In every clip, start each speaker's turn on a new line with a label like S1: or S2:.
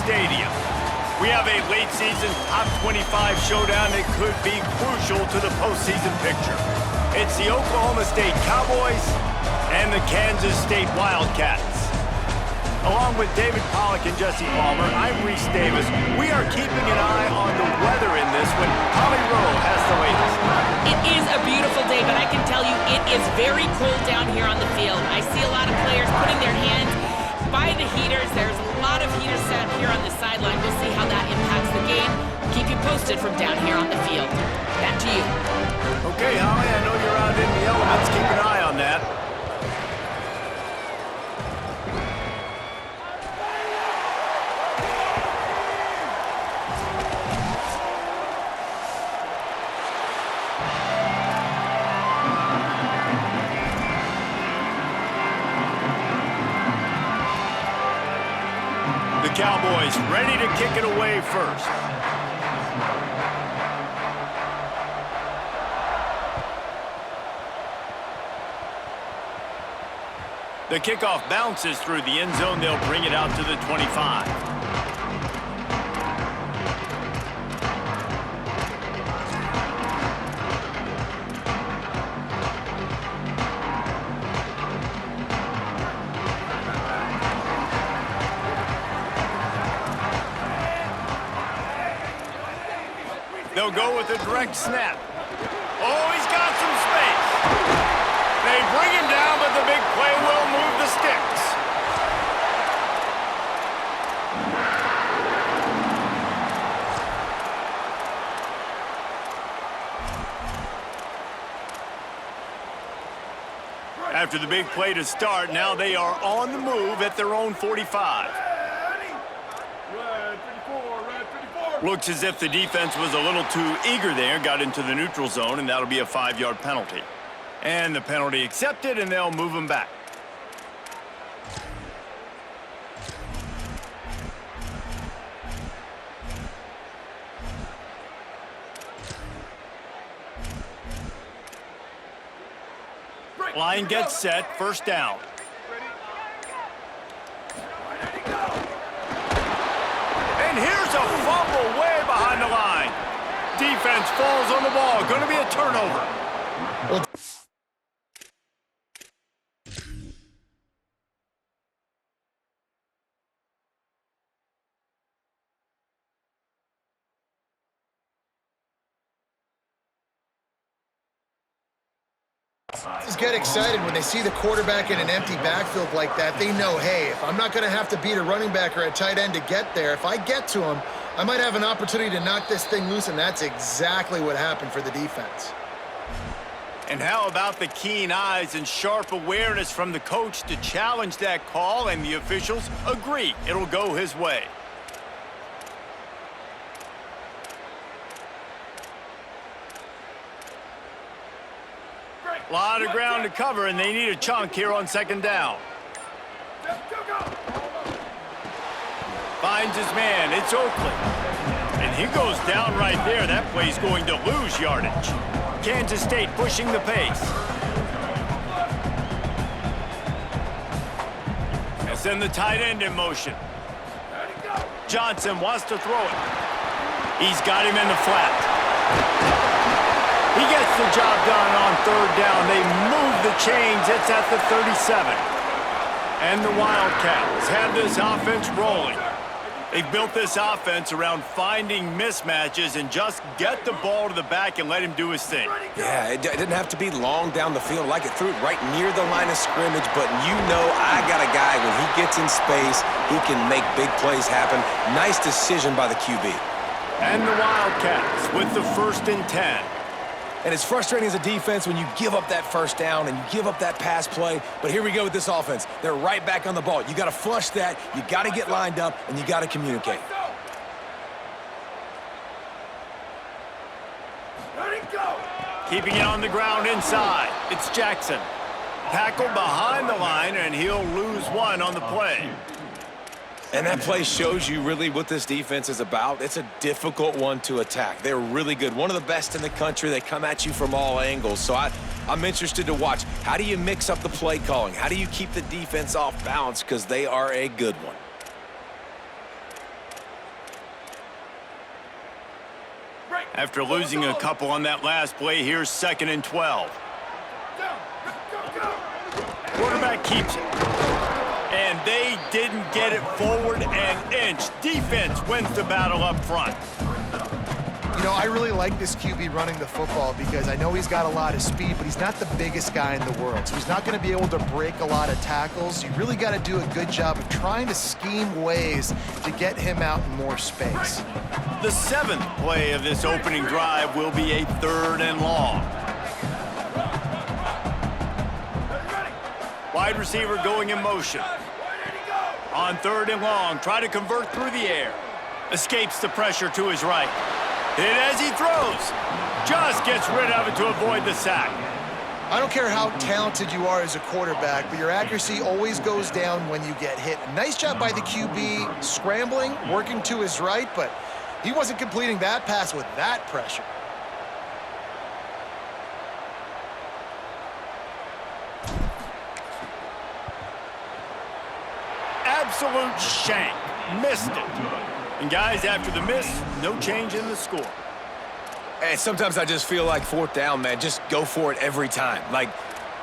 S1: Stadium. We have a late-season top 25 showdown that could be crucial to the postseason picture. It's the Oklahoma State Cowboys and the Kansas State Wildcats. Along with David Pollack and Jesse Palmer, I'm Reese Davis. We are keeping an eye on the weather in this when Holly Rowe has the latest.
S2: It is a beautiful day, but I can tell you it is very cold down here on the field. I see a lot of players putting their hands by the heaters. There's a lot of heaters set up here on the sideline. We'll see how that impacts the game. Keep you posted from down here on the field. Back to you.
S1: Okay, Holly, I know you're out in the elements. Keep an eye on that. The Cowboys ready to kick it away first. The kickoff bounces through the end zone. They'll bring it out to the 25. They'll go with a direct snap. Oh, he's got some space. They bring him down, but the big play will move the sticks. After the big play to start, now they are on the move at their own 45. Looks as if the defense was a little too eager there, got into the neutral zone, and that'll be a 5-yard penalty. And the penalty accepted, and they'll move him back. Line gets set, first down. And here's a fumble way behind the line. Defense falls on the ball. Going to be a turnover.
S3: Well, just get excited when they see the quarterback in an empty backfield like that. They know, hey, if I'm not going to have to beat a running back or a tight end to get there, if I get to him, I might have an opportunity to knock this thing loose, and that's exactly what happened for the defense.
S1: And how about the keen eyes and sharp awareness from the coach to challenge that call, and the officials agree it'll go his way. A lot of ground to cover, and they need a chunk here on second down. Finds his man. It's Oakley. And he goes down right there. That play's going to lose yardage. Kansas State pushing the pace. And send the tight end in motion. Johnson wants to throw it. He's got him in the flat. He gets the job done on third down. They move the chains. It's at the 37. And the Wildcats have this offense rolling. They've built this offense around finding mismatches and just get the ball to the back and let him do his thing.
S4: Yeah, it didn't have to be long down the field. Like, it threw it right near the line of scrimmage, but you know I got a guy, when he gets in space, he can make big plays happen. Nice decision by the QB.
S1: And the Wildcats with the 1st and 10.
S4: And it's frustrating as a defense when you give up that first down and you give up that pass play. But here we go with this offense. They're right back on the ball. You got to flush that. You got to get lined up, and you got to communicate.
S1: Keeping it on the ground inside. It's Jackson. Tackled behind the line, and he'll lose one on the play.
S4: And that play shows you really what this defense is about. It's a difficult one to attack. They're really good. One of the best in the country. They come at you from all angles. So I'm interested to watch. How do you mix up the play calling? How do you keep the defense off balance? Because they are a good one.
S1: After losing a couple on that last play, here's 2nd and 12. Quarterback keeps it. And they didn't get it forward an inch. Defense wins the battle up front.
S3: You know, I really like this QB running the football because I know he's got a lot of speed, but he's not the biggest guy in the world. So he's not going to be able to break a lot of tackles. You really got to do a good job of trying to scheme ways to get him out in more space.
S1: The 7th play of this opening drive will be a 3rd and long. Wide receiver going in motion. On 3rd and long, try to convert through the air. Escapes the pressure to his right. Hit as he throws. Just gets rid of it to avoid the sack.
S3: I don't care how talented you are as a quarterback, but your accuracy always goes down when you get hit. Nice job by the QB scrambling, working to his right, but he wasn't completing that pass with that pressure.
S1: Absolute shank. Missed it. And guys, after the miss, no change in the score.
S4: And sometimes I just feel like 4th down, man, just go for it every time. Like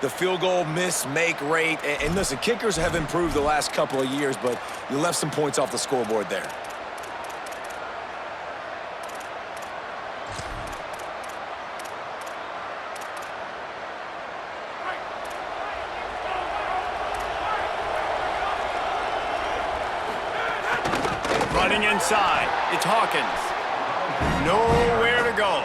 S4: the field goal miss-make rate. And listen, kickers have improved the last couple of years, but you left some points off the scoreboard there.
S1: Running inside, it's Hawkins. Nowhere to go.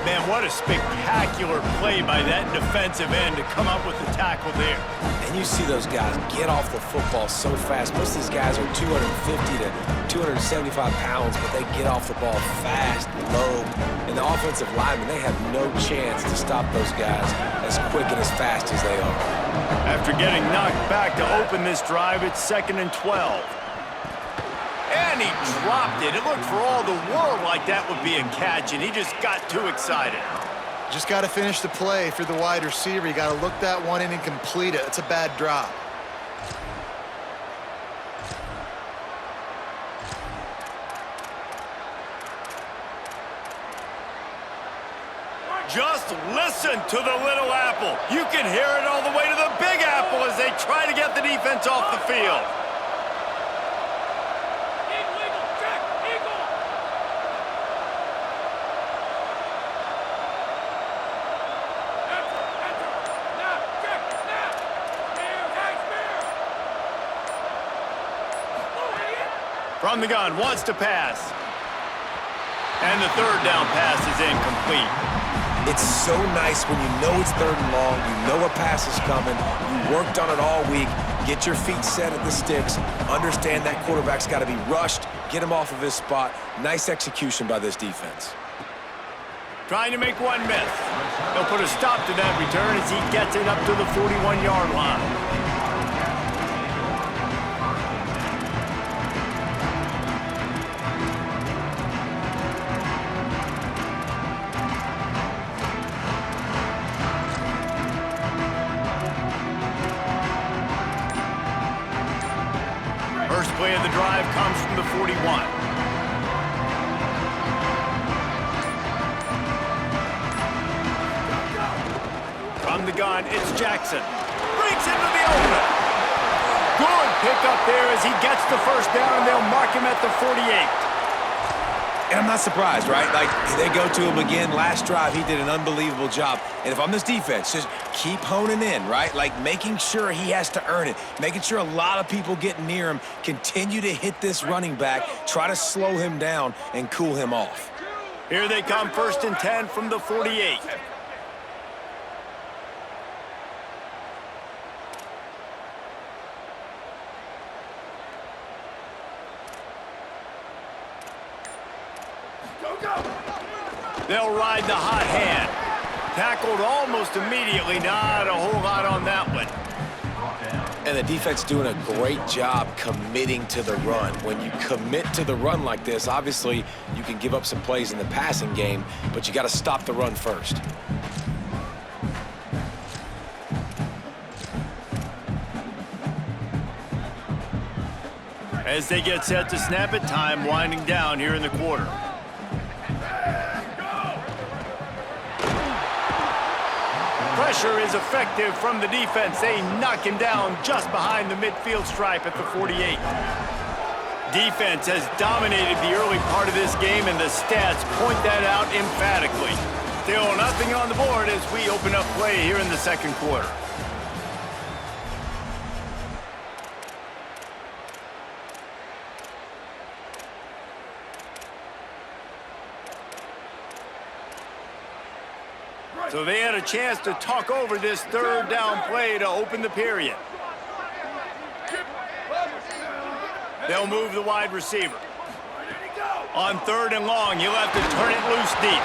S1: Man, what a spectacular play by that defensive end to come up with the tackle there.
S4: And you see those guys get off the football so fast. Most of these guys are 250 to 275 pounds, but they get off the ball fast, low. And the offensive linemen, they have no chance to stop those guys as quick and as fast as they are.
S1: After getting knocked back to open this drive, it's 2nd and 12. And he dropped it. It looked for all the world like that would be a catch, and he just got too excited.
S3: Just got to finish the play for the wide receiver. You got to look that one in and complete it. It's a bad drop.
S1: Just listen to the little apple. You can hear it all the way to the big apple as they try to get the defense off the field. From the gun, wants to pass. And the 3rd down pass is incomplete.
S4: It's so nice when you know it's 3rd and long, you know a pass is coming, you worked on it all week, get your feet set at the sticks, understand that quarterback's got to be rushed, get him off of his spot. Nice execution by this defense.
S1: Trying to make one miss. They'll put a stop to that return as he gets it up to the 41-yard line. First play of the drive comes from the 41. From the gun, it's Jackson. Breaks into the open. Good pickup there as he gets the first down, and they'll mark him at the 48.
S4: And I'm not surprised, right? Like, they go to him again. Last drive, he did an unbelievable job. And if I'm this defense, just keep honing in, right? Like, making sure he has to earn it. Making sure a lot of people get near him. Continue to hit this running back. Try to slow him down and cool him off.
S1: Here they come, 1st and 10 from the 48. They'll ride the hot hand. Tackled almost immediately. Not a whole lot on that one.
S4: And the defense doing a great job committing to the run. When you commit to the run like this, obviously you can give up some plays in the passing game, but you got to stop the run first.
S1: As they get set to snap it, time winding down here in the quarter. pressure is effective from the defense. They knock him down just behind the midfield stripe at the 48. Defense has dominated the early part of this game, and the stats point that out emphatically. Still nothing on the board as we open up play here in the second quarter. So they had a chance to talk over this third down play to open the period. They'll move the wide receiver. On 3rd and long, he'll have to turn it loose deep.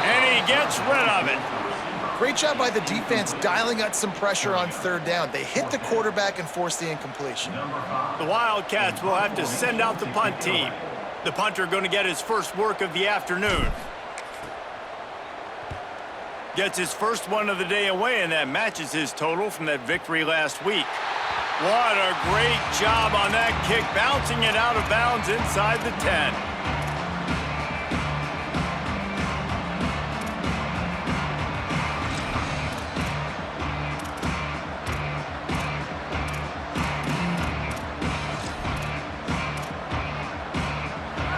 S1: And he gets rid of it.
S3: Great job by the defense dialing up some pressure on 3rd down. They hit the quarterback and forced the incompletion.
S1: The Wildcats will have to send out the punt team. The punter going to get his first work of the afternoon. Gets his first one of the day away, and that matches his total from that victory last week. What a great job on that kick, bouncing it out of bounds inside the 10.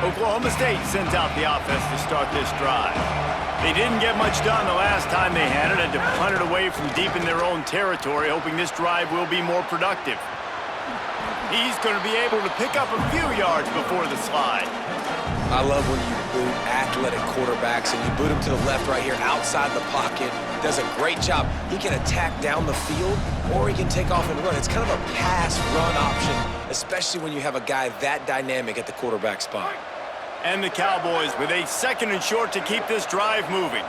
S1: Oklahoma State sends out the offense to start this drive. They didn't get much done the last time they had it. Had to punt it away from deep in their own territory, hoping this drive will be more productive. He's going to be able to pick up a few yards before the slide.
S4: I love when you boot athletic quarterbacks and you boot him to the left right here outside the pocket. Does a great job. He can attack down the field or he can take off and run. It's kind of a pass-run option, especially when you have a guy that dynamic at the quarterback spot.
S1: And the Cowboys with a 2nd and short to keep this drive moving.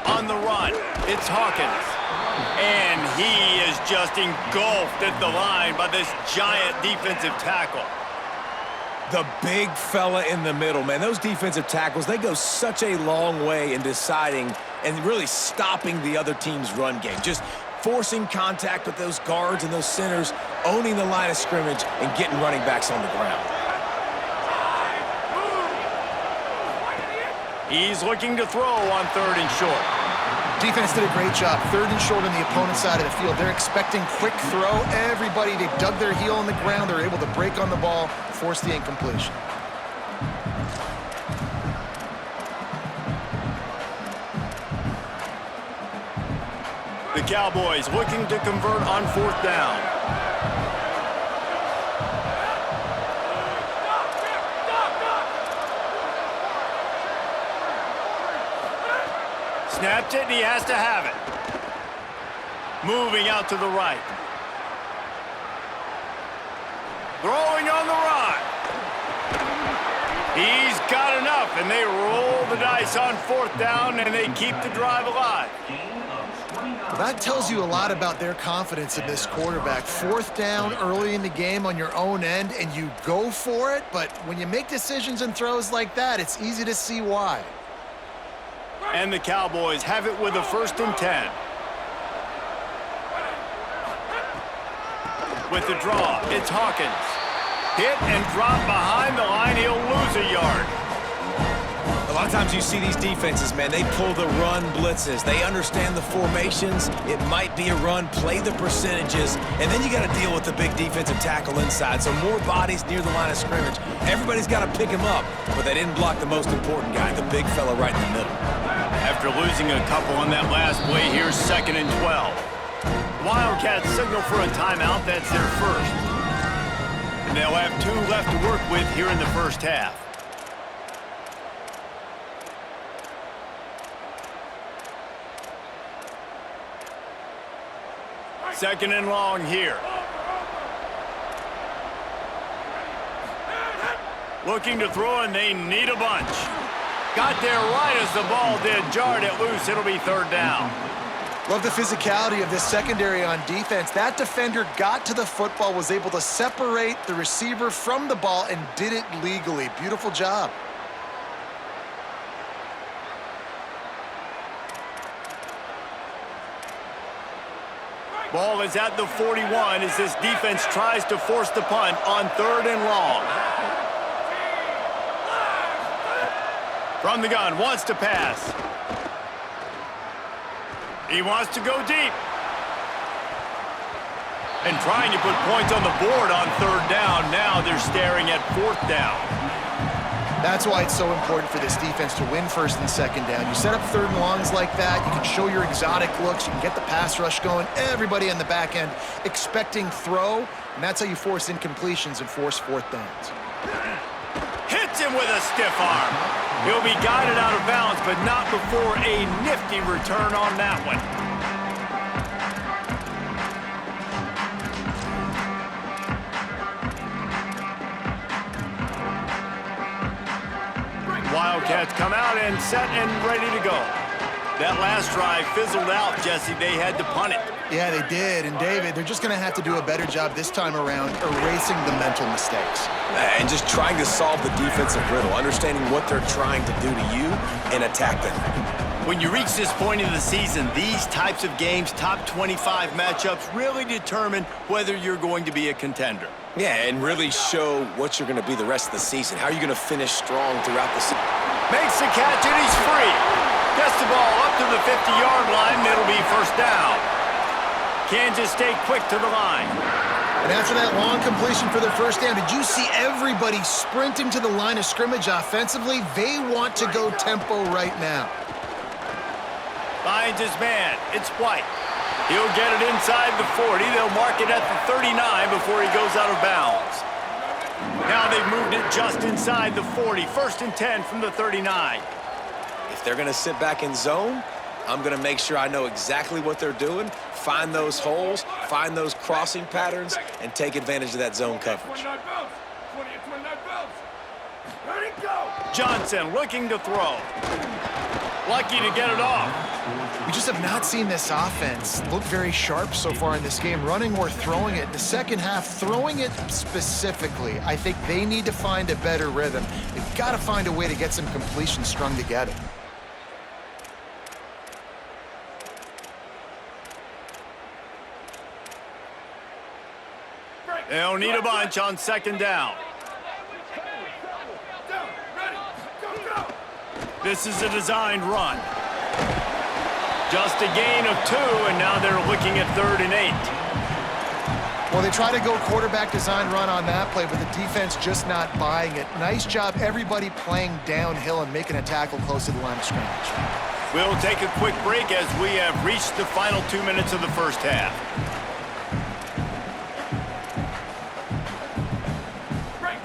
S1: On the run, it's Hawkins. And he is just engulfed at the line by this giant defensive tackle.
S4: The big fella in the middle, man. Those defensive tackles, they go such a long way in deciding and really stopping the other team's run game. Just forcing contact with those guards and those centers, owning the line of scrimmage, and getting running backs on the ground.
S1: He's looking to throw on 3rd and short.
S3: Defense did a great job. 3rd and short on the opponent's side of the field. They're expecting quick throw. Everybody, they dug their heel on the ground. They're able to break on the ball, force the incompletion.
S1: The Cowboys looking to convert on 4th down. Snapped it, and he has to have it. Moving out to the right. Throwing on the run. He's got enough, and they roll the dice on 4th down, and they keep the drive alive.
S3: Well, that tells you a lot about their confidence in this quarterback. 4th down early in the game on your own end, and you go for it, but when you make decisions and throws like that, it's easy to see why.
S1: And the Cowboys have it with a 1st and 10. With the draw, it's Hawkins. Hit and drop behind the line. He'll lose a yard.
S4: A lot of times you see these defenses, man, they pull the run blitzes. They understand the formations. It might be a run, play the percentages, and then you got to deal with the big defensive tackle inside. So more bodies near the line of scrimmage. Everybody's got to pick him up, but they didn't block the most important guy, the big fella right in the middle.
S1: After losing a couple on that last play, here's 2nd and 12. Wildcats signal for a timeout. That's their first. And they'll have 2 left to work with here in the first half. Second and long here. Looking to throw, and they need a bunch. Got there right as the ball did. Jarred it loose. It'll be 3rd down.
S3: Love the physicality of this secondary on defense. That defender got to the football, was able to separate the receiver from the ball, and did it legally. Beautiful job.
S1: Ball is at the 41 as this defense tries to force the punt on 3rd and long. From the gun, wants to pass. He wants to go deep. And trying to put points on the board on third down. Now they're staring at fourth down.
S3: That's why it's so important for this defense to win first and second down. You set up third and longs like that, you can show your exotic looks, you can get the pass rush going, everybody on the back end expecting throw, and that's how you force incompletions and force fourth downs.
S1: Hits him with a stiff arm. He'll be guided out of bounds, but not before a nifty return on that one. Wildcats come out and set and ready to go. That last drive fizzled out, Jesse. They had to punt it.
S3: Yeah, they did. And, David, they're just going to have to do a better job this time around erasing the mental mistakes.
S4: And just trying to solve the defensive riddle, understanding what they're trying to do to you and attack them.
S1: When you reach this point in the season, these types of games, top 25 matchups, really determine whether you're going to be a contender.
S4: Yeah, and really show what you're going to be the rest of the season. How are you going to finish strong throughout the season?
S1: Makes the catch, and he's free. Gets the ball up to the 50-yard line, and it'll be first down. Kansas State quick to the line.
S3: And after that long completion for their first down, did you see everybody sprinting to the line of scrimmage offensively? They want to go tempo right now.
S1: Finds his man. It's White. He'll get it inside the 40. They'll mark it at the 39 before he goes out of bounds. Now they've moved it just inside the 40. First and 10 from the 39.
S4: If they're going to sit back in zone, I'm going to make sure I know exactly what they're doing, find those holes, find those crossing patterns, and take advantage of that zone coverage.
S1: Johnson looking to throw. Lucky to get it off.
S3: We just have not seen this offense look very sharp so far in this game, running or throwing it. In the second half, throwing it specifically, I think they need to find a better rhythm. They've got to find a way to get some completions strung together.
S1: They'll need a bunch on second down. This is a designed run. Just a gain of 2, and now they're looking at 3rd and 8.
S3: Well, they try to go quarterback design run on that play, but the defense just not buying it. Nice job, everybody playing downhill and making a tackle close to the line of scrimmage.
S1: We'll take a quick break as we have reached the final 2 minutes of the first half.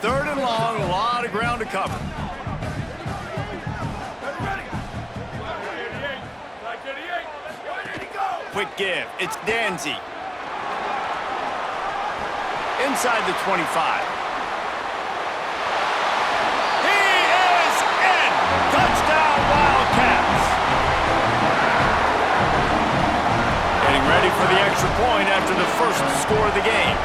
S1: Third and long, a lot of ground to cover. Quick give. It's Danzy. Inside the 25. He is in! Touchdown, Wildcats! Getting ready for the extra point after the first score of the game.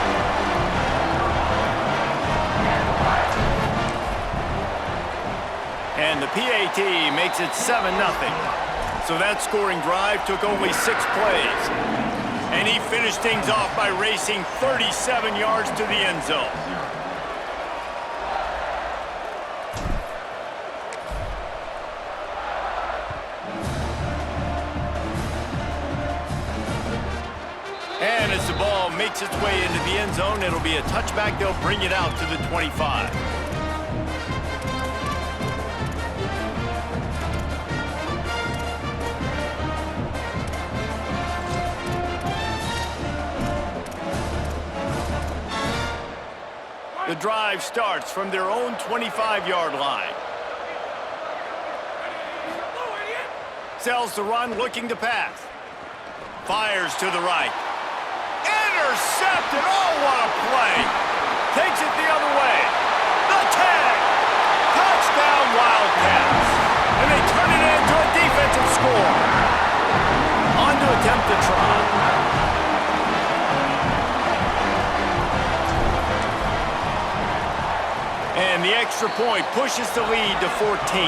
S1: And the PAT makes it 7-0. So that scoring drive took only 6 plays. And he finished things off by racing 37 yards to the end zone. And as the ball makes its way into the end zone, it'll be a touchback. They'll bring it out to the 25. The drive starts from their own 25-yard line. Sells the run, looking to pass. Fires to the right. Intercepted! Oh, what a play! Takes it the other way. The tag! Touchdown, Wildcats! And they turn it into a defensive score. On to attempt the try. And the extra point pushes the lead to 14.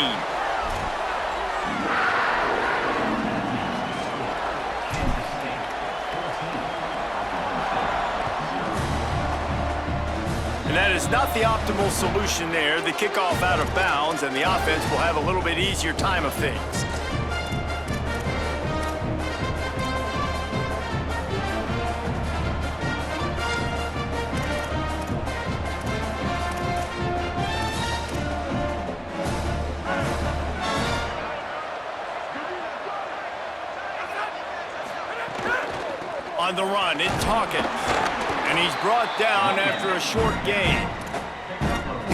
S1: And that is not the optimal solution there. The kickoff out of bounds, and the offense will have a little bit easier time of things. On the run, it's Hawkins. And he's brought down after a short gain.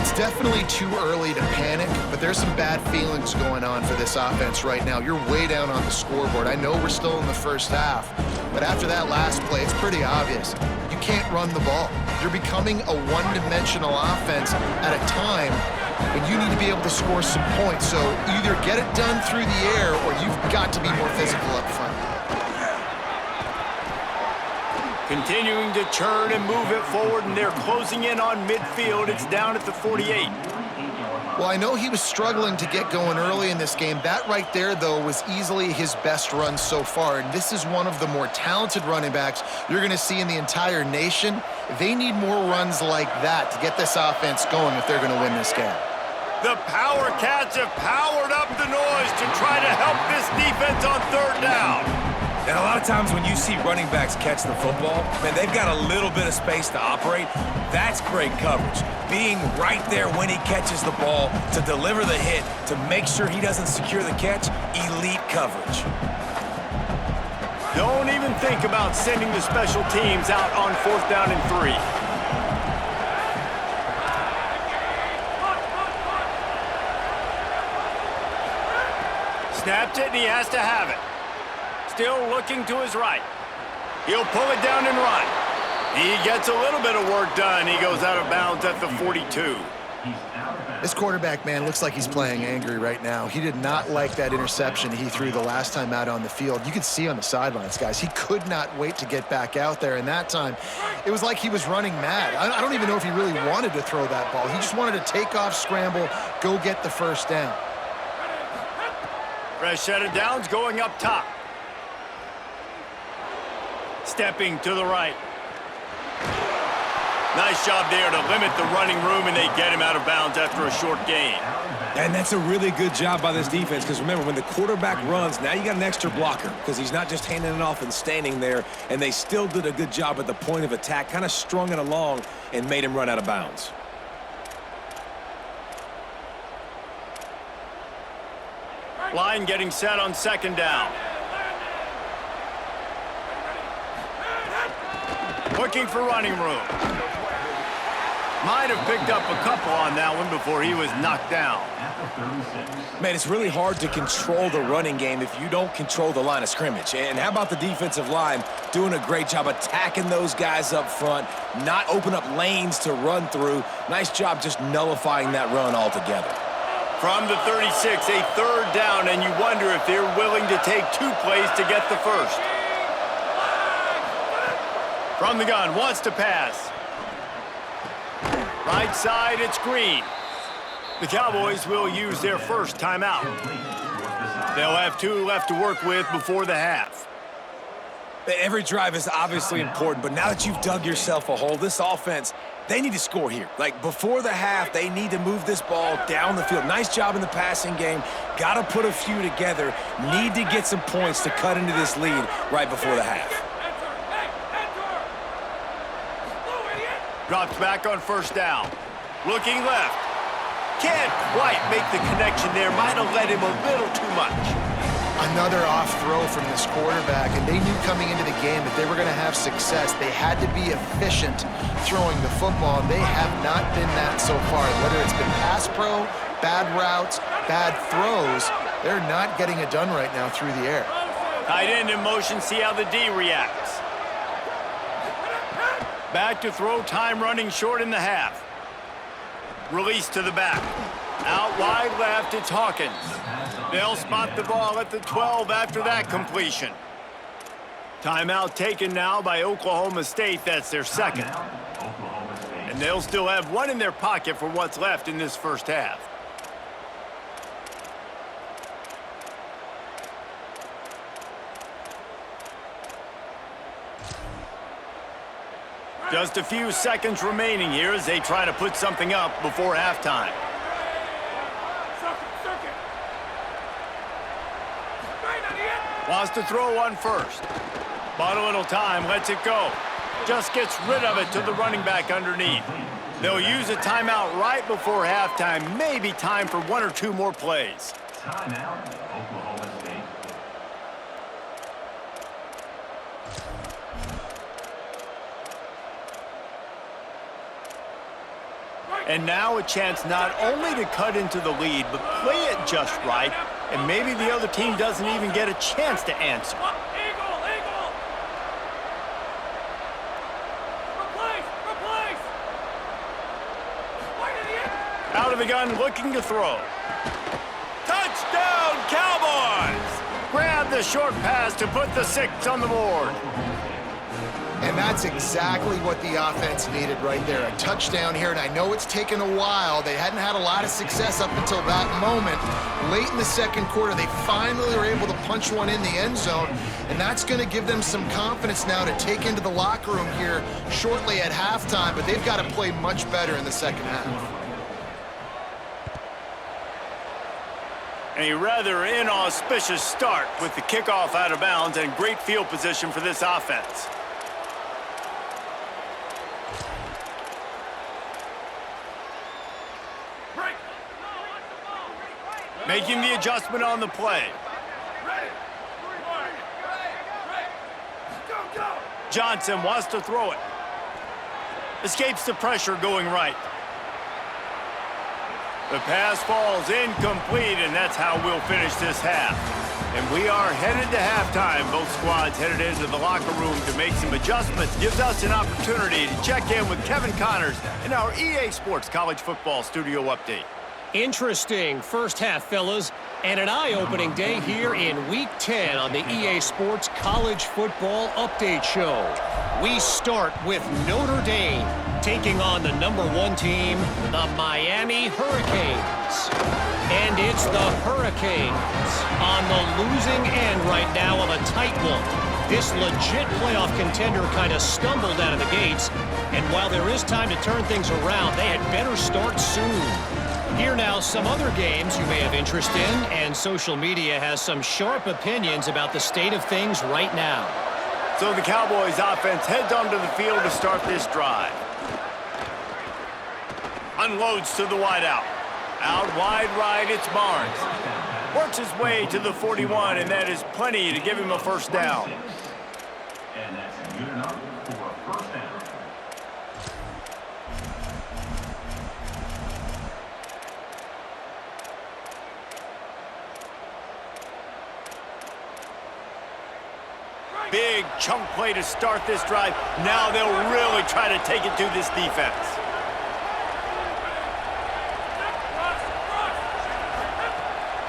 S3: It's definitely too early to panic, but there's some bad feelings going on for this offense right now. You're way down on the scoreboard. I know we're still in the first half, but after that last play, it's pretty obvious. You can't run the ball. You're becoming a one-dimensional offense at a time when you need to be able to score some points. So either get it done through the air or you've got to be more physical up front.
S1: Continuing to churn and move it forward, and they're closing in on midfield. It's down at the 48.
S3: Well, I know he was struggling to get going early in this game. That right there, though, was easily his best run so far. And this is one of the more talented running backs you're going to see in the entire nation. They need more runs like that to get this offense going if they're going to win this game.
S1: The Power Cats have powered up the noise to try to help this defense on third down.
S4: And a lot of times when you see running backs catch the football, man, they've got a little bit of space to operate. That's great coverage. Being right there when he catches the ball to deliver the hit, to make sure he doesn't secure the catch, elite coverage.
S1: Don't even think about sending the special teams out on 4th down and 3. Snapped it, and he has to have it. Still looking to his right. He'll pull it down and run. He gets a little bit of work done. He goes out of bounds at the 42.
S3: This quarterback, man, looks like he's playing angry right now. He did not like that interception he threw the last time out on the field. You could see on the sidelines, guys, he could not wait to get back out there. And that time, it was like he was running mad. I don't even know if he really wanted to throw that ball. He just wanted to take off, scramble, go get the first down.
S1: Fresh set of downs going up top. Stepping to the right. Nice job there to limit the running room, and they get him out of bounds after a short gain.
S4: And that's a really good job by this defense, because remember, when the quarterback runs, now you got an extra blocker, because he's not just handing it off and standing there, and they still did a good job at the point of attack, kind of strung it along and made him run out of bounds.
S1: Line getting set on 2nd down. Looking for running room. Might have picked up a couple on that one before he was knocked down.
S4: Man, it's really hard to control the running game if you don't control the line of scrimmage. And how about the defensive line doing a great job attacking those guys up front, not open up lanes to run through. Nice job just nullifying that run altogether.
S1: From the 36, a 3rd down, and you wonder if they're willing to take 2 plays to get the first. From the gun, wants to pass. Right side, it's Green. The Cowboys will use their first timeout. They'll have 2 left to work with before the half.
S4: Every drive is obviously important, but now that you've dug yourself a hole, this offense, they need to score here. Like, before the half, they need to move this ball down the field. Nice job in the passing game. Got to put a few together. Need to get some points to cut into this lead right before the half.
S1: Drops back on 1st down. Looking left. Can't quite make the connection there. Might have led him a little too much.
S3: Another off throw from this quarterback, and they knew coming into the game that they were going to have success. They had to be efficient throwing the football, and they have not been that so far. Whether it's been pass pro, bad routes, bad throws, they're not getting it done right now through the air.
S1: Tight end in motion, see how the D reacts. Back to throw, time running short in the half. Release to the back. Out wide left, it's Hawkins. They'll spot the ball at the 12 after that completion. Timeout taken now by Oklahoma State. That's their 2nd. And they'll still have 1 in their pocket for what's left in this first half. Just a few seconds remaining here as they try to put something up before halftime. Wants to throw on 1st. Bought a little time, lets it go. Just gets rid of it to the running back underneath. They'll use a timeout right before halftime. Maybe time for 1 or 2 more plays.
S5: Timeout, Oklahoma State.
S1: And now a chance not only to cut into the lead, but play it just right, and maybe the other team doesn't even get a chance to answer. Out of the gun, looking to throw. Touchdown, Cowboys! Grab the short pass to put the 6 on the board.
S3: And that's exactly what the offense needed right there. A touchdown here, and I know it's taken a while. They hadn't had a lot of success up until that moment. Late in the second quarter, they finally were able to punch one in the end zone, and that's going to give them some confidence now to take into the locker room here shortly at halftime, but they've got to play much better in the second half.
S1: A rather inauspicious start with the kickoff out of bounds and great field position for this offense. Making the adjustment on the play. Johnson wants to throw it. Escapes the pressure going right. The pass falls incomplete, and that's how we'll finish this half. And we are headed to halftime. Both squads headed into the locker room to make some adjustments. Gives us an opportunity to check in with Kevin Connors in our EA Sports College Football Studio Update.
S5: Interesting first half, fellas, and an eye-opening day here in Week 10 on the EA Sports College Football Update Show. We start with Notre Dame taking on the #1 team, the Miami Hurricanes. And it's the Hurricanes on the losing end right now of a tight one. This legit playoff contender kind of stumbled out of the gates, and while there is time to turn things around, they had better start soon. Here now, some other games you may have interest in, and social media has some sharp opinions about the state of things right now.
S1: So the Cowboys offense heads onto the field to start this drive. Unloads to the wideout. Out wide right, it's Barnes. Works his way to the 41, and that is plenty to give him a first down.
S6: And that's good enough for a first down.
S1: Big chunk play to start this drive. Now they'll really try to take it to this defense.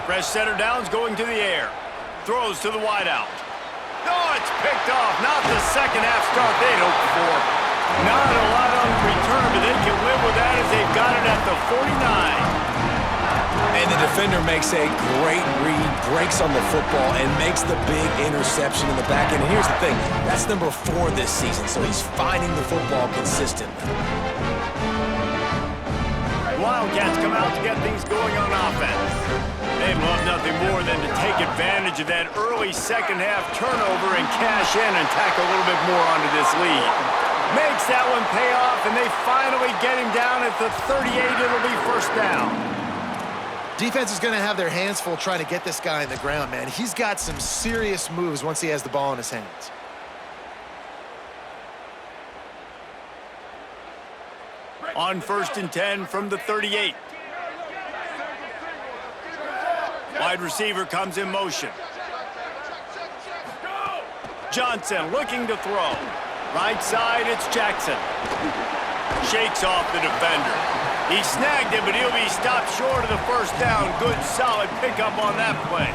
S1: Fresh center downs going to the air. Throws to the wideout. Oh, it's picked off. Not the second half start they'd hoped for. Not a lot on the return, but they can live with that as they've got it at the 49.
S4: And the defender makes a great read, breaks on the football, and makes the big interception in the back end. And here's the thing, that's number 4 this season, so he's finding the football consistently.
S1: Wildcats come out to get things going on offense. They'd love nothing more than to take advantage of that early second half turnover and cash in and tack a little bit more onto this lead. Makes that one pay off, and they finally get him down at the 38. It'll be first down.
S3: Defense is going to have their hands full trying to get this guy in the ground, man. He's got some serious moves once he has the ball in his hands.
S1: On 1st and 10 from the 38. Wide receiver comes in motion. Johnson looking to throw. Right side, it's Jackson. Shakes off the defender. He snagged it, but he'll be stopped short of the first down. Good, solid pickup on that play.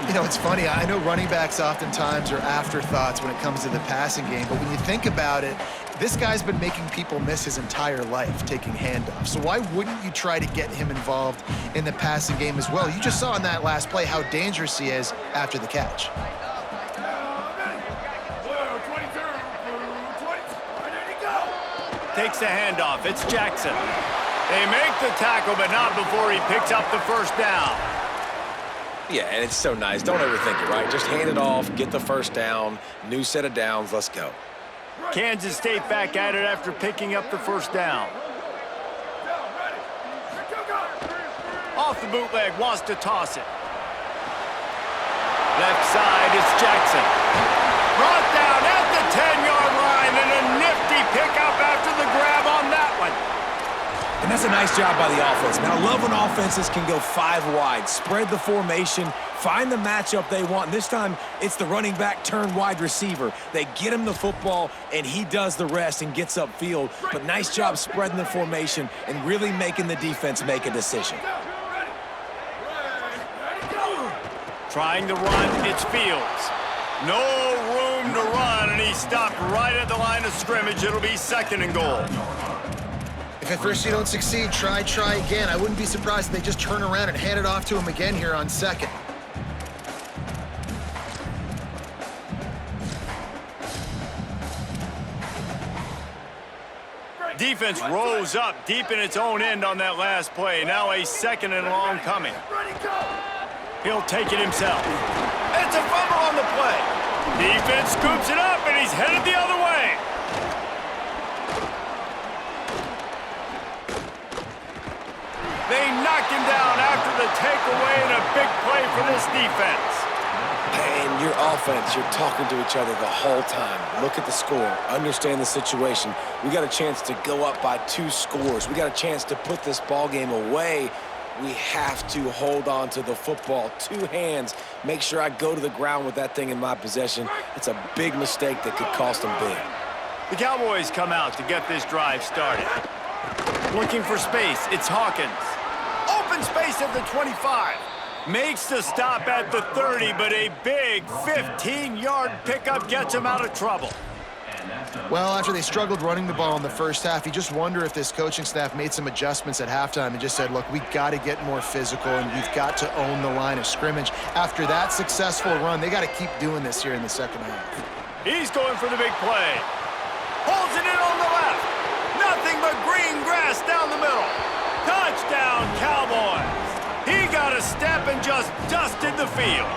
S3: You know, it's funny. I know running backs oftentimes are afterthoughts when it comes to the passing game, but when you think about it, this guy's been making people miss his entire life taking handoffs. So why wouldn't you try to get him involved in the passing game as well? You just saw in that last play how dangerous he is after the catch.
S1: Takes the handoff. It's Jackson. They make the tackle, but not before he picks up the first down.
S4: Yeah, and it's so nice. Don't overthink it, right? Just hand it off, get the first down, new set of downs, let's go.
S1: Kansas State back at it after picking up the first down. Off the bootleg, wants to toss it. Left side, it's Jackson. Brought down at the 10-yard line, and a nifty pickup after the grab on that one.
S4: And that's a nice job by the offense. Now, I love when offenses can go 5 wide, spread the formation, find the matchup they want. And this time, it's the running back turned wide receiver. They get him the football, and he does the rest and gets upfield. But nice job spreading the formation and really making the defense make a decision.
S1: Trying to run, it's Fields. No room to run, and he stopped right at the line of scrimmage. It'll be 2nd and goal.
S3: If at first you don't succeed, try again. I wouldn't be surprised if they just turn around and hand it off to him again here on 2nd.
S1: Defense rose up deep in its own end on that last play. Now a 2nd and long coming. He'll take it himself. It's a fumble on the play. Defense scoops it up, and he's headed the other way. They knocked him down after the takeaway, and a big play for this defense.
S4: And your offense, you're talking to each other the whole time. Look at the score. Understand the situation. We got a chance to go up by 2 scores. We got a chance to put this ball game away. We have to hold on to the football. 2 hands. Make sure I go to the ground with that thing in my possession. It's a big mistake that could cost them big.
S1: The Cowboys come out to get this drive started. Looking for space, it's Hawkins. Open space at the 25. Makes the stop at the 30, but a big 15-yard pickup gets him out of trouble.
S3: Well, after they struggled running the ball in the first half, you just wonder if this coaching staff made some adjustments at halftime and just said, look, we got to get more physical and we've got to own the line of scrimmage. After that successful run, they got to keep doing this here in the 2nd half.
S1: He's going for the big play. Holds it in on the left. Nothing but green grass down the middle. Touchdown, Cowboys. He got a step and just dusted the field.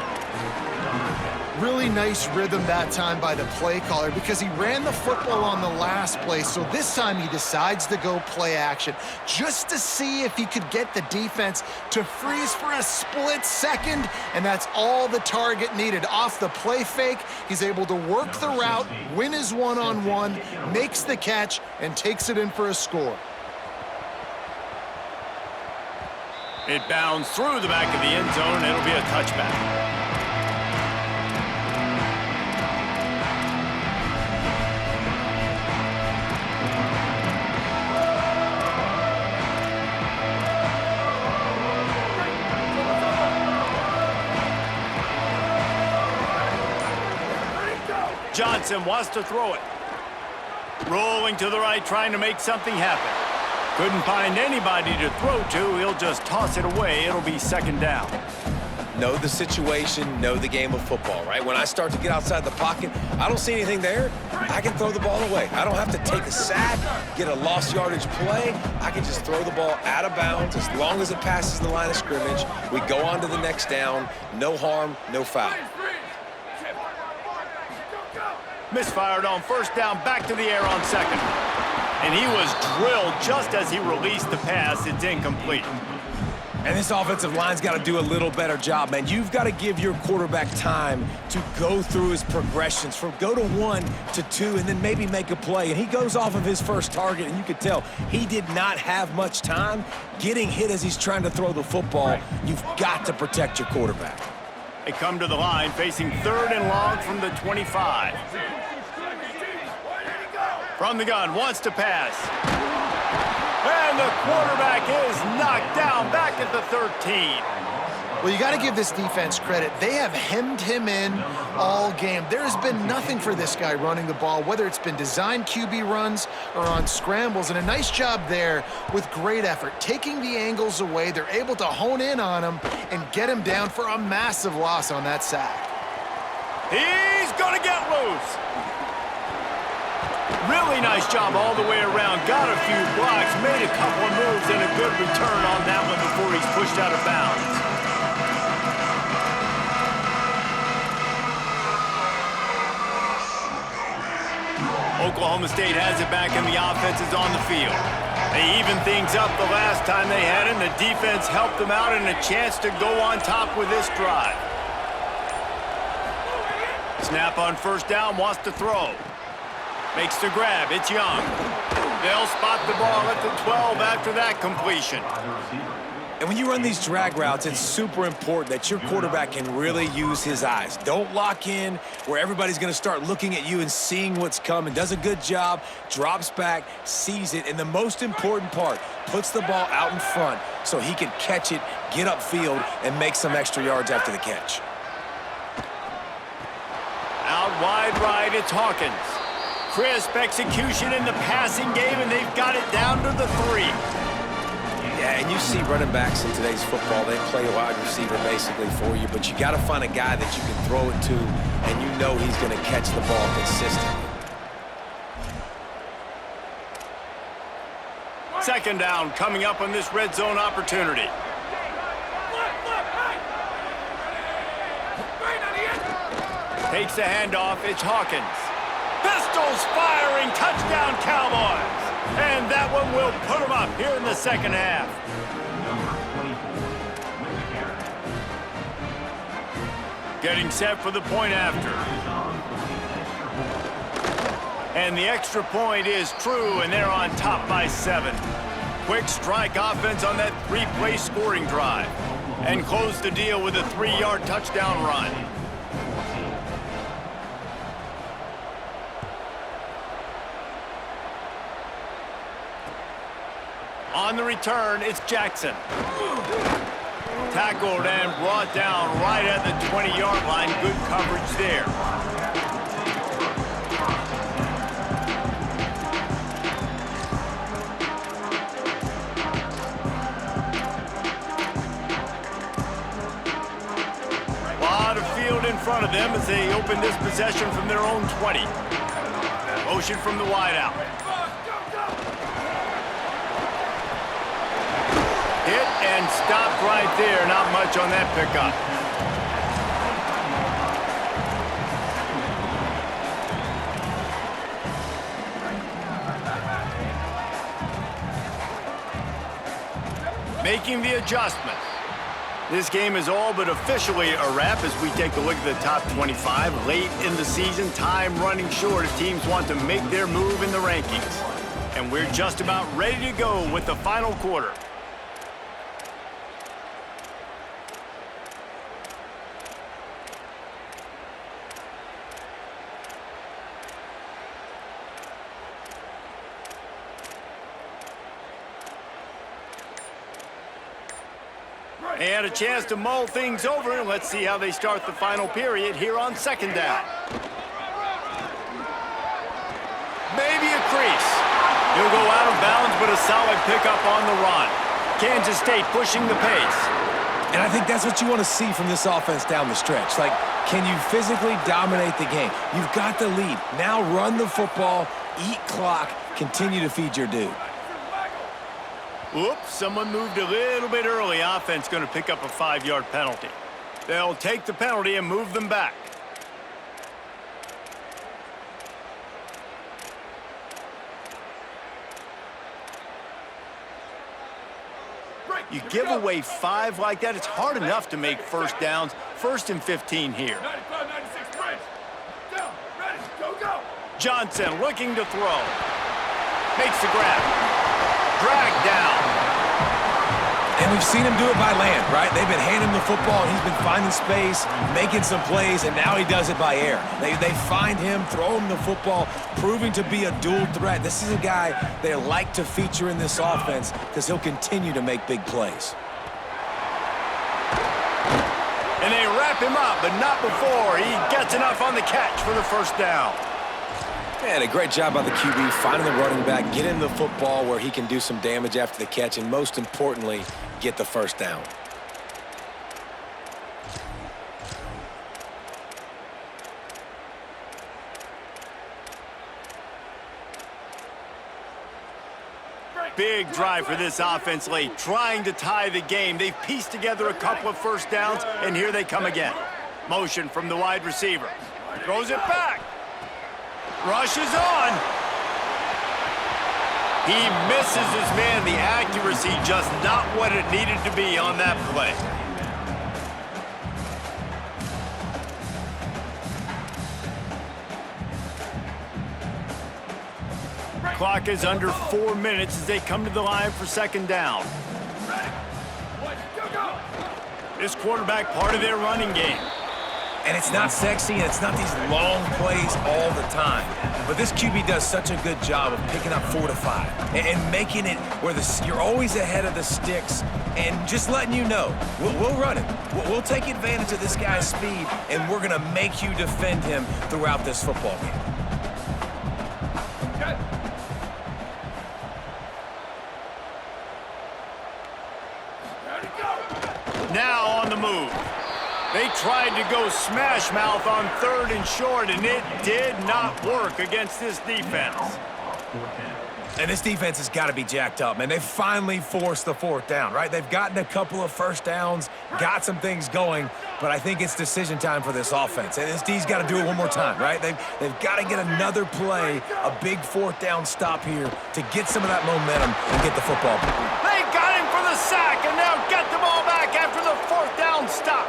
S3: Really nice rhythm that time by the play caller because he ran the football on the last play, so this time he decides to go play action just to see if he could get the defense to freeze for a split second, and that's all the target needed. Off the play fake, he's able to work the route, win his one-on-one, makes the catch, and takes it in for a score.
S1: It bounds through the back of the end zone, and it'll be a touchback. Johnson wants to throw it. Rolling to the right, trying to make something happen. Couldn't find anybody to throw to. He'll just toss it away. It'll be 2nd down.
S4: Know the situation, know the game of football, right? When I start to get outside the pocket, I don't see anything there, I can throw the ball away. I don't have to take a sack, get a lost yardage play. I can just throw the ball out of bounds as long as it passes the line of scrimmage. We go on to the next down. No harm, no foul.
S1: Misfired on 1st down, back to the air on 2nd. And he was drilled just as he released the pass. It's incomplete.
S4: And this offensive line's got to do a little better job, man. You've got to give your quarterback time to go through his progressions from go to 1 to 2 and then maybe make a play. And he goes off of his first target, and you could tell he did not have much time getting hit as he's trying to throw the football. You've got to protect your quarterback.
S1: They come to the line facing 3rd and long from the 25. From the gun, wants to pass. And the quarterback is knocked down back at the 13.
S3: Well, you got to give this defense credit. They have hemmed him in all game. There has been nothing for this guy running the ball, whether it's been designed QB runs or on scrambles, and a nice job there with great effort. Taking the angles away, they're able to hone in on him and get him down for a massive loss on that sack.
S1: He's going to get loose. Really nice job all the way around. Got a few blocks, made a couple of moves, and a good return on that one before he's pushed out of bounds. Oklahoma State has it back, and the offense is on the field. They evened things up the last time they had it, and the defense helped them out, and a chance to go on top with this drive. Snap on 1st down, wants to throw. Makes the grab, it's Young. They'll spot the ball at the 12 after that completion.
S4: And when you run these drag routes, it's super important that your quarterback can really use his eyes. Don't lock in where everybody's going to start looking at you and seeing what's coming. Does a good job, drops back, sees it, and the most important part, puts the ball out in front so he can catch it, get upfield, and make some extra yards after the catch.
S1: Out wide right, it's Hawkins. Crisp execution in the passing game, and they've got it down to the 3.
S4: Yeah, and you see running backs in today's football, they play wide receiver basically for you, but you got to find a guy that you can throw it to, and you know he's going to catch the ball consistently.
S1: Second down coming up on this red zone opportunity. Takes the handoff, it's Hawkins. Pistols firing, touchdown Cowboys! And that one will put them up here in the second half. Getting set for the point after. And the extra point is true, and they're on top by 7. Quick strike offense on that 3-play scoring drive. And close the deal with a 3-yard touchdown run. On the return, it's Jackson. Tackled and brought down right at the 20-yard line. Good coverage there. A lot of field in front of them as they open this possession from their own 20. Motion from the wideout. Hit and stopped right there. Not much on that pickup. Making the adjustment. This game is all but officially a wrap as we take a look at the top 25. Late in the season, time running short as teams want to make their move in the rankings. And we're just about ready to go with the final quarter. They had a chance to mull things over, and let's see how they start the final period here on second down. Maybe a crease. He'll go out of bounds, but a solid pickup on the run. Kansas State pushing the pace.
S4: And I think that's what you want to see from this offense down the stretch. Like, can you physically dominate the game? You've got the lead. Now run the football, eat clock, continue to feed your dude.
S1: Oops, someone moved a little bit early. Offense going to pick up a 5-yard penalty. They'll take the penalty and move them back. You give away 5 like that, it's hard enough to make first downs. 1st and 15 here. Johnson looking to throw. Makes the grab. Dragged down.
S4: And we've seen him do it by land, right? They've been handing him the football, and he's been finding space, making some plays, and now he does it by air. They find him, throw him the football, proving to be a dual threat. This is a guy they like to feature in this offense because he'll continue to make big plays.
S1: And they wrap him up, but not before he gets enough on the catch for the first down.
S4: And a great job by the QB, finding the running back, getting the football where he can do some damage after the catch, and most importantly, get the first down.
S1: Big drive for this offense late, trying to tie the game. They've pieced together a couple of first downs, and here they come again. Motion from the wide receiver. Throws it back. Rushes on. He misses his man. The accuracy just not what it needed to be on that play. clock is under 4 minutes as they come to the line for second down. This quarterback part of their running game.
S4: And it's not sexy, and it's not these long plays all the time. But this QB does such a good job of picking up 4 to 5 and making it where you're always ahead of the sticks and just letting you know, we'll run it. We'll take advantage of this guy's speed, and we're going to make you defend him throughout this football game.
S1: Now on the move. They tried to go smash mouth on 3rd and short, and it did not work against this defense.
S4: And this defense has got to be jacked up, man. They finally forced the 4th down, right? They've gotten a couple of first downs, got some things going, but I think it's decision time for this offense. And this D's got to do it one more time, right? They've got to get another play, a big 4th down stop here to get some of that momentum and get the football.
S1: They got him for the sack, and now get the ball back after the 4th down stop.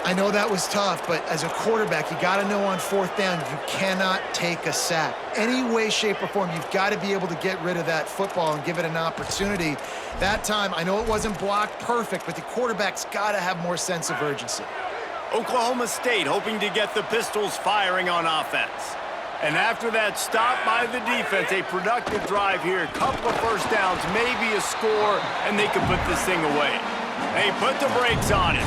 S3: I know that was tough, but as a quarterback, you got to know on 4th down, you cannot take a sack. Any way, shape, or form, you've got to be able to get rid of that football and give it an opportunity. That time, I know it wasn't blocked perfect, but the quarterback's got to have more sense of urgency.
S1: Oklahoma State hoping to get the Pistols firing on offense. And after that stop by the defense, a productive drive here, a couple of first downs, maybe a score, and they can put this thing away. They put the brakes on it.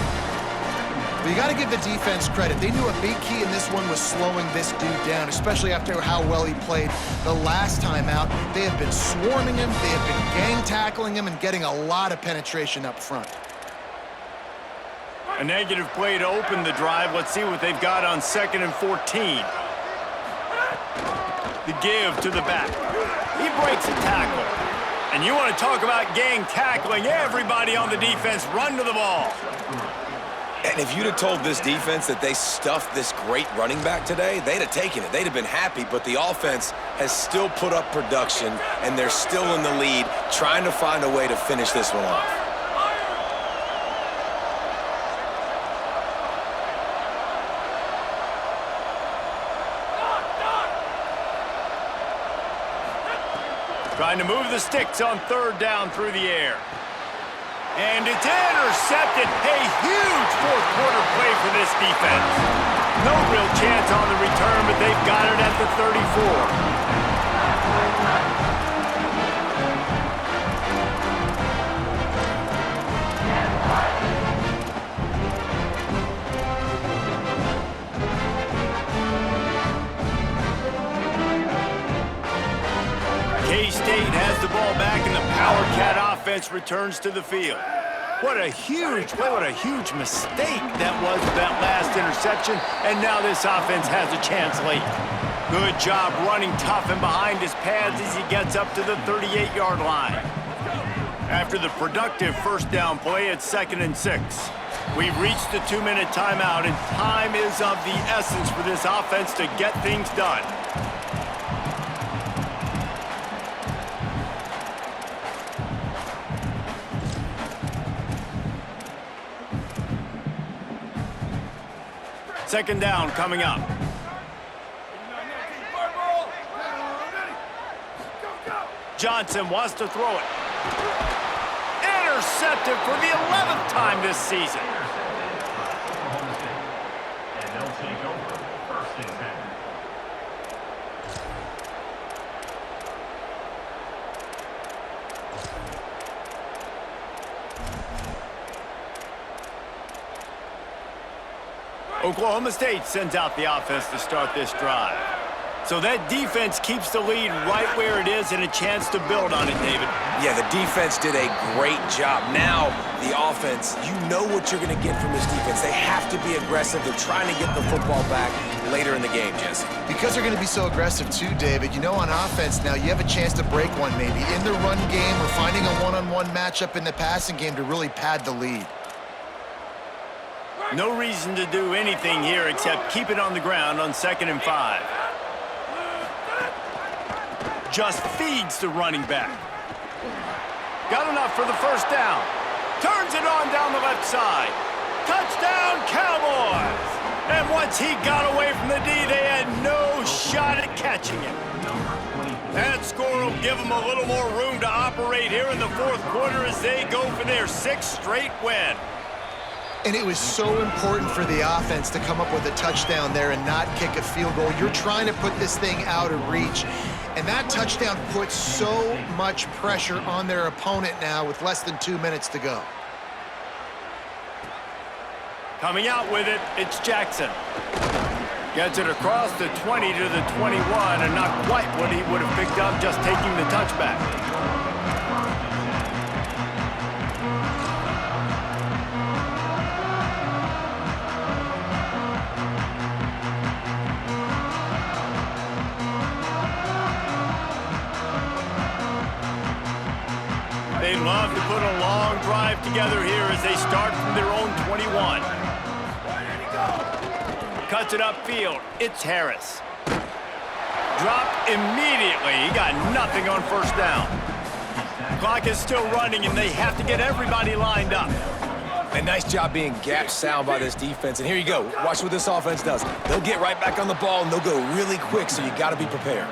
S3: But you got to give the defense credit. They knew a big key in this one was slowing this dude down, especially after how well he played the last time out. They have been swarming him, they have been gang tackling him, and getting a lot of penetration up front.
S1: A negative play to open the drive. Let's see what they've got on 2nd and 14. The give to the back. He breaks a tackle. And you want to talk about gang tackling, everybody on the defense run to the ball.
S4: And if you'd have told this defense that they stuffed this great running back today, they'd have taken it. They'd have been happy, but the offense has still put up production, and they're still in the lead, trying to find a way to finish this one off.
S1: Trying to move the sticks on 3rd down through the air. And it's intercepted. A huge 4th quarter play for this defense. No real chance on the return, but they've got it at the 34. K-State has the ball back, and the Power Cat offense returns to the field. What a huge play, what a huge mistake that was with that last interception, and now this offense has a chance late. Good job running tough and behind his pads as he gets up to the 38-yard line. After the productive first down play, it's 2nd and 6. We've reached the 2-minute timeout, and time is of the essence for this offense to get things done. Second down coming up. Johnson wants to throw it. Intercepted for the 11th time this season.
S6: And they'll take over 1st and 10.
S1: Oklahoma State sends out the offense to start this drive. So that defense keeps the lead right where it is and a chance to build on it, David.
S4: Yeah, the defense did a great job. Now, the offense, you know what you're going to get from this defense. They have to be aggressive. They're trying to get the football back later in the game, Jesse.
S3: Because they're going to be so aggressive too, David, you know on offense now you have a chance to break one maybe in the run game or finding a one-on-one matchup in the passing game to really pad the lead.
S1: No reason to do anything here except keep it on the ground on 2nd and 5. Just feeds the running back. Got enough for the first down. Turns it on down the left side. Touchdown, Cowboys! And once he got away from the D, they had no shot at catching him.
S6: Number 24.
S1: That score will give them a little more room to operate here in the fourth quarter as they go for their 6th straight win.
S3: And it was so important for the offense to come up with a touchdown there and not kick a field goal. You're trying to put this thing out of reach. And that touchdown puts so much pressure on their opponent now with less than 2 minutes to go.
S1: Coming out with it, it's Jackson. Gets it across the 20 to the 21, and not quite what he would have picked up just taking the touchback. They love to put a long drive together here as they start from their own 21. Cuts it upfield. It's Harris. Dropped immediately. He got nothing on first down. Clock is still running, and they have to get everybody lined up.
S4: A nice job being gap sound by this defense. And here you go. Watch what this offense does. They'll get right back on the ball, and they'll go really quick, so you got to be prepared.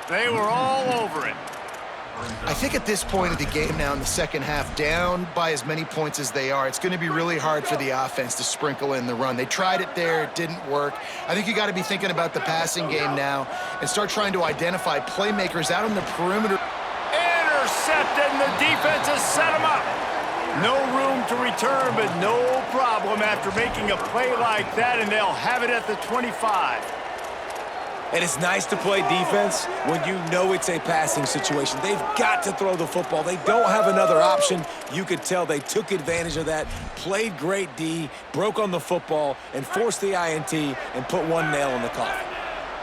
S1: They were all over it.
S3: I think at this point of the game now in the second half, down by as many points as they are, it's going to be really hard for the offense to sprinkle in the run. They tried it there. It didn't work. I think you got to be thinking about the passing game now and start trying to identify playmakers out on the perimeter.
S1: Intercepted, and the defense has set him up. No room to return, but no problem after making a play like that, and they'll have it at the 25.
S4: And it's nice to play defense when you know it's a passing situation. They've got to throw the football. They don't have another option. You could tell they took advantage of that, played great D, broke on the football, and forced the INT and put one nail in the coffin.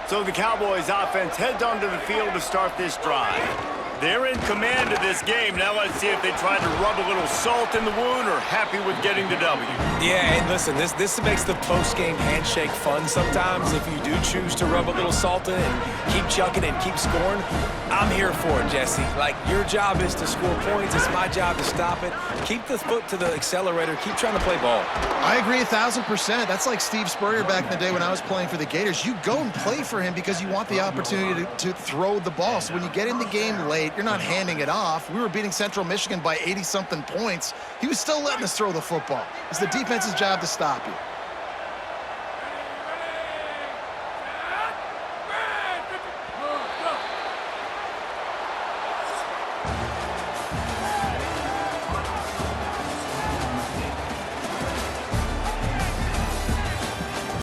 S1: So the Cowboys offense heads onto the field to start this drive. They're in command of this game. Now let's see if they try to rub a little salt in the wound or happy with getting the W.
S4: Yeah, and listen, this makes the post-game handshake fun sometimes. If you do choose to rub a little salt in and keep chucking and keep scoring, I'm here for it, Jesse. Like, your job is to score points. It's my job to stop it. Keep the foot to the accelerator. Keep trying to play ball.
S3: I agree 1,000%. That's like Steve Spurrier back in the day when I was playing for the Gators. You go and play for him because you want the opportunity to throw the ball. So when you get in the game late, you're not handing it off. We were beating Central Michigan by 80-something points. He was still letting us throw the football. It's the defense's job to stop you.